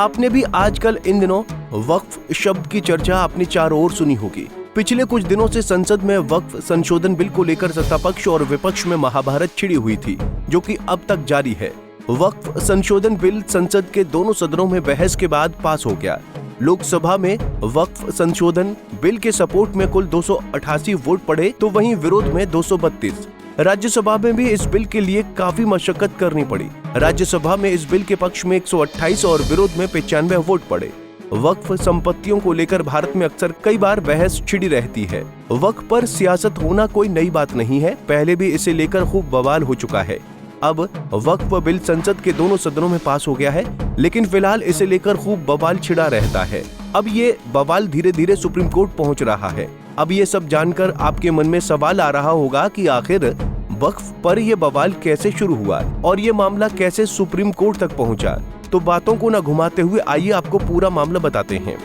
आपने भी आजकल इन दिनों वक्फ शब्द की चर्चा अपनी चारों ओर सुनी होगी। पिछले कुछ दिनों से संसद में वक्फ संशोधन बिल को लेकर सत्तापक्ष और विपक्ष में महाभारत छिड़ी हुई थी, जो कि अब तक जारी है। वक्फ संशोधन बिल संसद के दोनों सदनों में बहस के बाद पास हो गया। लोकसभा में वक्फ संशोधन बिल के सपोर्ट में कुल 288 वोट पड़े, तो वहीं विरोध में 232। राज्यसभा में भी इस बिल के लिए काफी मशक्कत करनी पड़ी। राज्यसभा में इस बिल के पक्ष में 128 और विरोध में 95 वोट पड़े। वक्फ संपत्तियों को लेकर भारत में अक्सर कई बार बहस छिड़ी रहती है। वक्फ पर सियासत होना कोई नई बात नहीं है, पहले भी इसे लेकर खूब बवाल हो चुका है। अब वक्फ बिल संसद के दोनों सदनों में पास हो गया है, लेकिन फिलहाल इसे लेकर खूब बवाल छिड़ा रहता है। अब ये बवाल धीरे धीरे सुप्रीम कोर्ट पहुंच रहा है। अब ये सब जानकर आपके मन में सवाल आ रहा होगा कि आखिर वक्फ पर यह बवाल कैसे शुरू हुआ और ये मामला कैसे सुप्रीम कोर्ट तक पहुंचा। तो बातों को न घुमाते हुए आइए आपको पूरा मामला बताते हैं।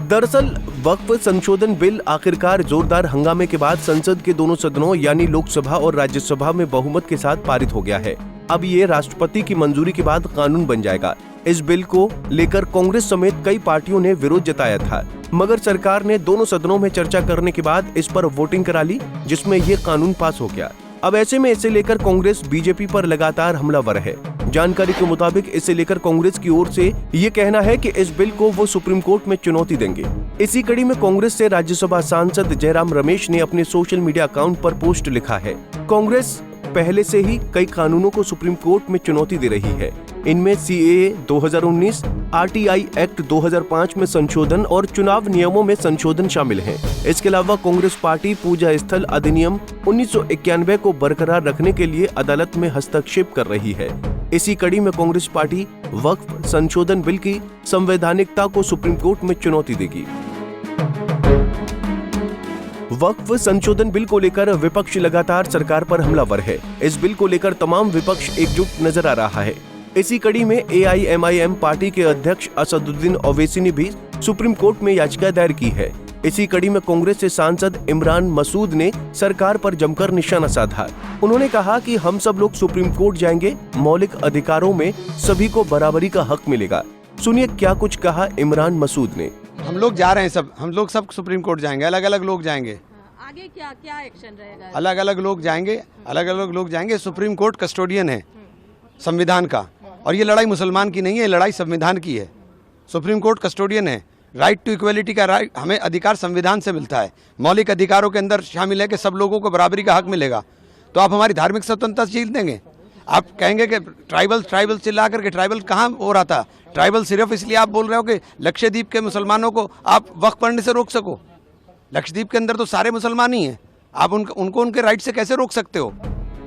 दरअसल वक्फ संशोधन बिल आखिरकार जोरदार हंगामे के बाद संसद के दोनों सदनों यानी लोकसभा और राज्यसभा में बहुमत के साथ पारित हो गया है। अब ये राष्ट्रपति की मंजूरी के बाद कानून बन जाएगा। इस बिल को लेकर कांग्रेस समेत कई पार्टियों ने विरोध जताया था, मगर सरकार ने दोनों सदनों में चर्चा करने के बाद इस पर वोटिंग करा ली, जिसमें ये कानून पास हो गया। अब ऐसे में इसे लेकर कांग्रेस बीजेपी पर लगातार हमलावर है। जानकारी के मुताबिक इसे लेकर कांग्रेस की ओर से ये कहना है कि इस बिल को वो सुप्रीम कोर्ट में चुनौती देंगे। इसी कड़ी में कांग्रेस से राज्यसभा सांसद जयराम रमेश ने अपने सोशल मीडिया अकाउंट पर पोस्ट लिखा है। कांग्रेस पहले से ही कई कानूनों को सुप्रीम कोर्ट में चुनौती दे रही है। इनमें CAA 2019, RTI एक्ट 2005 में संशोधन और चुनाव नियमों में संशोधन शामिल हैं। इसके अलावा कांग्रेस पार्टी पूजा स्थल अधिनियम 1991 को बरकरार रखने के लिए अदालत में हस्तक्षेप कर रही है। इसी कड़ी में कांग्रेस पार्टी वक्फ संशोधन बिल की संवैधानिकता को सुप्रीम कोर्ट में चुनौती देगी। वक्फ संशोधन बिल को लेकर विपक्ष लगातार सरकार पर हमलावर है। इस बिल को लेकर तमाम विपक्ष एकजुट नजर आ रहा है। इसी कड़ी में AIMIM पार्टी के अध्यक्ष असदुद्दीन ओवैसी ने भी सुप्रीम कोर्ट में याचिका दायर की है। इसी कड़ी में कांग्रेस से सांसद इमरान मसूद ने सरकार पर जमकर निशाना साधा। उन्होंने कहा कि हम सब लोग सुप्रीम कोर्ट जाएंगे, मौलिक अधिकारों में सभी को बराबरी का हक मिलेगा। सुनिए क्या कुछ कहा इमरान मसूद ने। हम लोग जा रहे हैं, हम लोग सब सुप्रीम कोर्ट जाएंगे, अलग अलग लोग जाएंगे। आगे क्या एक्शन रहेगा? अलग अलग लोग जाएंगे। सुप्रीम कोर्ट कस्टोडियन है संविधान का, और ये लड़ाई मुसलमान की नहीं है, ये लड़ाई संविधान की है। सुप्रीम कोर्ट कस्टोडियन है। राइट टू इक्वलिटी का राइट हमें अधिकार संविधान से मिलता है। मौलिक अधिकारों के अंदर शामिल है कि सब लोगों को बराबरी का हक मिलेगा। तो आप हमारी धार्मिक स्वतंत्रता छीन देंगे? आप कहेंगे कि ट्राइबल चिल्ला करके, ट्राइबल कहाँ हो रहा था? ट्राइबल सिर्फ इसलिए आप बोल रहे हो कि लक्षद्वीप के मुसलमानों को आप वक्फ पढ़ने से रोक सको। लक्षद्वीप के अंदर तो सारे मुसलमान ही हैं, आप उनको उनके राइट से कैसे रोक सकते हो?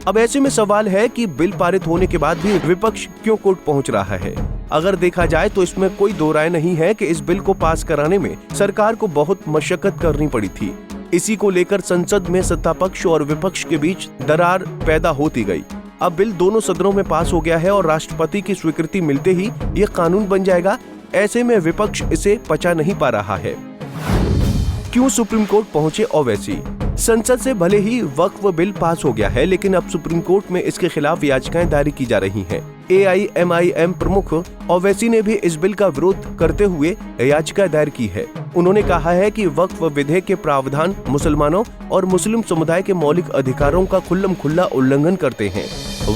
अब ऐसे में सवाल है कि बिल पारित होने के बाद भी विपक्ष क्यों कोर्ट पहुंच रहा है। अगर देखा जाए तो इसमें कोई दो राय नहीं है कि इस बिल को पास कराने में सरकार को बहुत मशक्कत करनी पड़ी थी। इसी को लेकर संसद में सत्तापक्ष और विपक्ष के बीच दरार पैदा होती गई। अब बिल दोनों सदनों में पास हो गया है और राष्ट्रपति की स्वीकृति मिलते ही ये कानून बन जाएगा। ऐसे में विपक्ष इसे पचा नहीं पा रहा है। क्यों सुप्रीम कोर्ट पहुंचे ओवैसी? संसद से भले ही वक्फ बिल पास हो गया है, लेकिन अब सुप्रीम कोर्ट में इसके खिलाफ याचिकाएं दायर की जा रही हैं। AIMIM प्रमुख ओवैसी ने भी इस बिल का विरोध करते हुए याचिका दायर की है। उन्होंने कहा है कि वक्फ विधेयक के प्रावधान मुसलमानों और मुस्लिम समुदाय के मौलिक अधिकारों का खुल्लम-खुल्ला उल्लंघन करते हैं।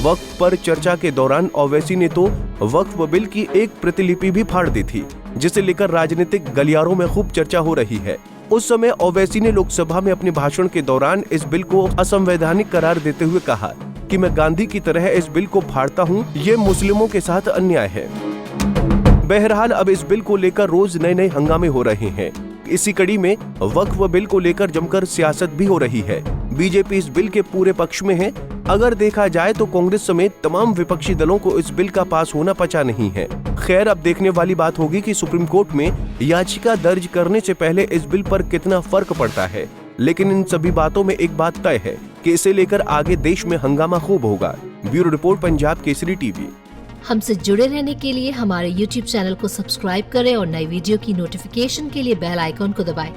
वक्फ पर चर्चा के दौरान ओवैसी ने तो वक्फ बिल की एक प्रतिलिपि भी फाड़ दी थी, जिसे लेकर राजनीतिक गलियारों में खूब चर्चा हो रही है। उस समय ओवैसी ने लोकसभा में अपने भाषण के दौरान इस बिल को असंवैधानिक करार देते हुए कहा कि मैं गांधी की तरह इस बिल को फाड़ता हूं, ये मुस्लिमों के साथ अन्याय है। बहरहाल अब इस बिल को लेकर रोज नए हंगामे हो रहे हैं। इसी कड़ी में वक्फ बिल को लेकर जमकर सियासत भी हो रही है। बीजेपी इस बिल के पूरे पक्ष में है। अगर देखा जाए तो कांग्रेस समेत तमाम विपक्षी दलों को इस बिल का पास होना पचा नहीं है। खैर, अब देखने वाली बात होगी कि सुप्रीम कोर्ट में याचिका दर्ज करने से पहले इस बिल पर कितना फर्क पड़ता है। लेकिन इन सभी बातों में एक बात तय है कि इसे लेकर आगे देश में हंगामा खूब होगा। Bureau report, Punjab Kesari TV. हमसे जुड़े रहने के लिए हमारे YouTube चैनल को सब्सक्राइब करें और नई वीडियो की नोटिफिकेशन के लिए बेल आइकॉन को दबाएं।